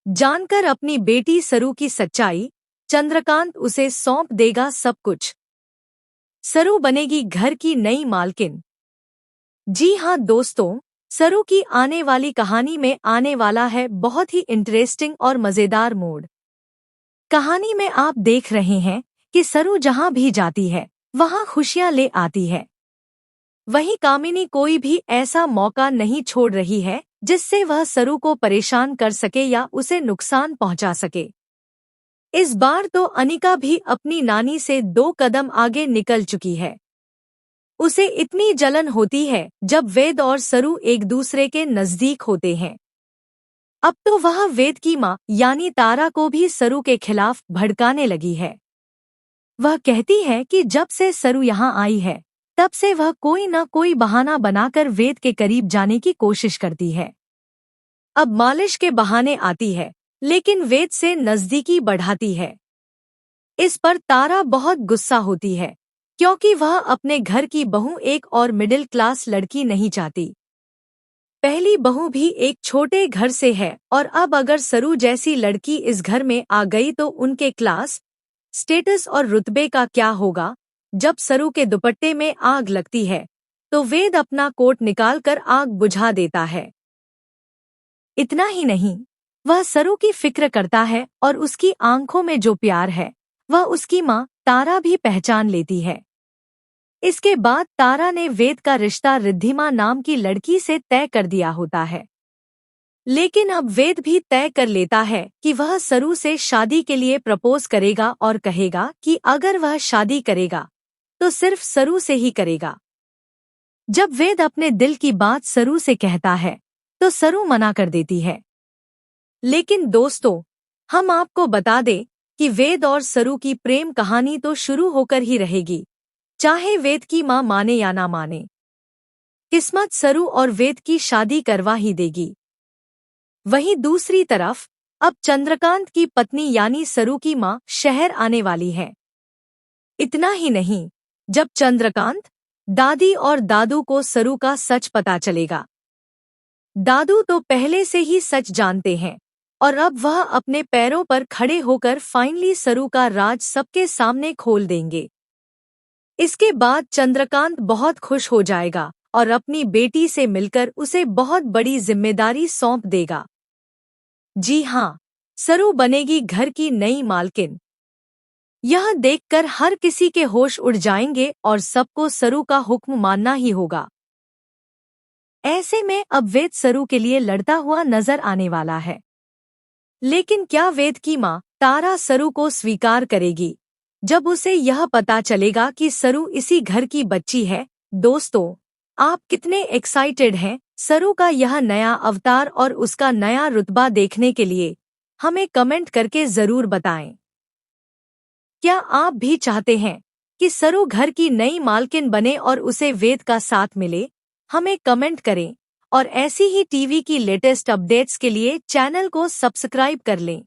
जानकर अपनी बेटी सरू की सच्चाई, चंद्रकांत उसे सौंप देगा सब कुछ। सरू बनेगी घर की नई मालकिन। जी हाँ दोस्तों, सरू की आने वाली कहानी में आने वाला है बहुत ही इंटरेस्टिंग और मजेदार मोड़। कहानी में आप देख रहे हैं कि सरू जहाँ भी जाती है वहाँ खुशियाँ ले आती है। वहीं कामिनी कोई भी ऐसा मौका नहीं छोड़ रही है जिससे वह सरू को परेशान कर सके या उसे नुकसान पहुंचा सके। इस बार तो अनिका भी अपनी नानी से 2 कदम आगे निकल चुकी है। उसे इतनी जलन होती है जब वेद और सरू एक दूसरे के नजदीक होते हैं। अब तो वह वेद की माँ यानी तारा को भी सरू के खिलाफ भड़काने लगी है। वह कहती है कि जब से सरू यहाँ आई है तब से वह कोई न कोई बहाना बनाकर वेद के करीब जाने की कोशिश करती है। अब मालिश के बहाने आती है लेकिन वेद से नजदीकी बढ़ाती है। इस पर तारा बहुत गुस्सा होती है क्योंकि वह अपने घर की बहू एक और मिडिल क्लास लड़की नहीं चाहती। पहली बहू भी एक छोटे घर से है और अब अगर सरू जैसी लड़की इस घर में आ गई तो उनके क्लास, स्टेटस और रुतबे का क्या होगा। जब सरू के दुपट्टे में आग लगती है तो वेद अपना कोट निकालकर आग बुझा देता है। इतना ही नहीं, वह सरू की फिक्र करता है और उसकी आंखों में जो प्यार है वह उसकी माँ तारा भी पहचान लेती है। इसके बाद तारा ने वेद का रिश्ता रिद्धिमा नाम की लड़की से तय कर दिया होता है। लेकिन अब वेद भी तय कर लेता है कि वह सरू से शादी के लिए प्रपोज करेगा और कहेगा कि अगर वह शादी करेगा तो सिर्फ सरू से ही करेगा। जब वेद अपने दिल की बात सरू से कहता है तो सरू मना कर देती है। लेकिन दोस्तों, हम आपको बता दें कि वेद और सरू की प्रेम कहानी तो शुरू होकर ही रहेगी, चाहे वेद की माँ माने या ना माने। किस्मत सरू और वेद की शादी करवा ही देगी। वहीं दूसरी तरफ अब चंद्रकांत की पत्नी यानी सरू की माँ शहर आने वाली है। इतना ही नहीं, जब चंद्रकांत, दादी और दादू को सरू का सच पता चलेगा। दादू तो पहले से ही सच जानते हैं और अब वह अपने पैरों पर खड़े होकर फाइनली सरू का राज सबके सामने खोल देंगे। इसके बाद चंद्रकांत बहुत खुश हो जाएगा और अपनी बेटी से मिलकर उसे बहुत बड़ी जिम्मेदारी सौंप देगा। जी हाँ, सरू बनेगी घर की नई मालकिन। यह देखकर हर किसी के होश उड़ जाएंगे और सबको सरू का हुक्म मानना ही होगा। ऐसे में अब वेद सरू के लिए लड़ता हुआ नजर आने वाला है। लेकिन क्या वेद की माँ तारा सरू को स्वीकार करेगी जब उसे यह पता चलेगा कि सरू इसी घर की बच्ची है? दोस्तों, आप कितने एक्साइटेड हैं सरू का यह नया अवतार और उसका नया रुतबा देखने के लिए? हमें कमेंट करके जरूर बताएं। क्या आप भी चाहते हैं कि सरू घर की नई मालकिन बने और उसे वेद का साथ मिले? हमें कमेंट करें और ऐसी ही टीवी की लेटेस्ट अपडेट्स के लिए चैनल को सब्सक्राइब कर लें।